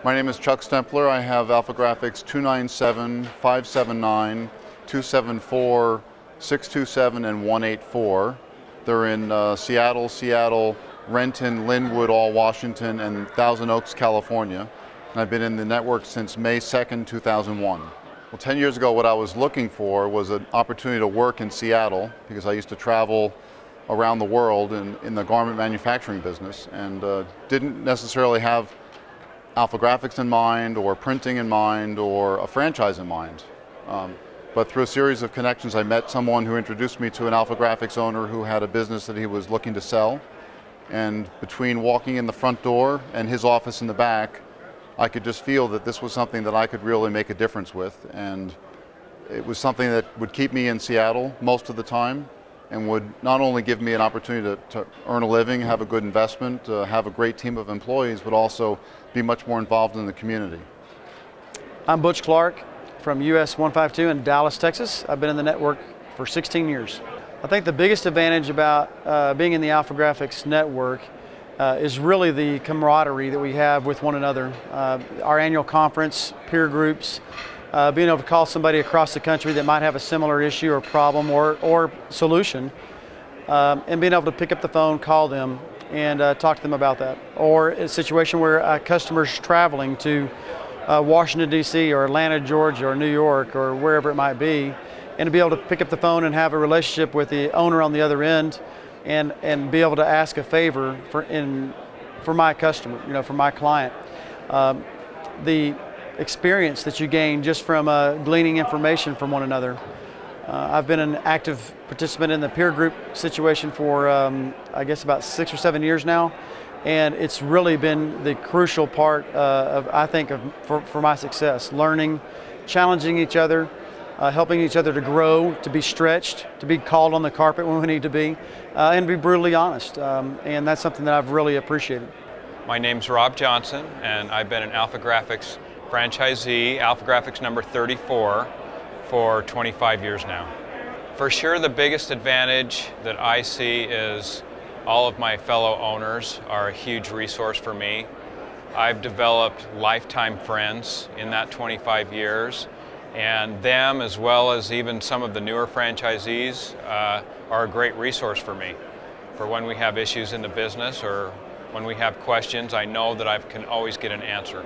My name is Chuck Stempler. I have AlphaGraphics 297, 579, 274, 627, and 184. They're in Seattle, Renton, Linwood, Washington, and Thousand Oaks, California. And I've been in the network since May 2nd, 2001. Well, 10 years ago, what I was looking for was an opportunity to work in Seattle because I used to travel around the world in the garment manufacturing business and didn't necessarily have AlphaGraphics in mind or printing in mind or a franchise in mind. But through a series of connections, I met someone who introduced me to an AlphaGraphics owner who had a business that he was looking to sell. And between walking in the front door and his office in the back, I could just feel that this was something that I could really make a difference with. And it was something that would keep me in Seattle most of the time and would not only give me an opportunity to earn a living, have a good investment, have a great team of employees, but also be much more involved in the community. I'm Butch Clark from US 152 in Dallas, Texas. I've been in the network for 16 years. I think the biggest advantage about being in the AlphaGraphics network is really the camaraderie that we have with one another. Our annual conference, peer groups, being able to call somebody across the country that might have a similar issue or problem or solution, and being able to pick up the phone, call them, and talk to them about that. Or a situation where a customer's traveling to Washington, D.C. or Atlanta, Georgia, or New York, or wherever it might be, and to be able to pick up the phone and have a relationship with the owner on the other end and be able to ask a favor for my customer, for my client. The experience that you gain just from gleaning information from one another. I've been an active participant in the peer group situation for I guess about 6 or 7 years now, and it's really been the crucial part for my success. Learning, challenging each other, helping each other to grow, to be stretched, to be called on the carpet when we need to be, and be brutally honest. And that's something that I've really appreciated. My name's Rob Johnson, and I've been an AlphaGraphics franchisee, AlphaGraphics number 34, for 25 years now. For sure, the biggest advantage that I see is all of my fellow owners are a huge resource for me. I've developed lifetime friends in that 25 years, and them, as well as even some of the newer franchisees, are a great resource for me. For when we have issues in the business or when we have questions, I know that I can always get an answer.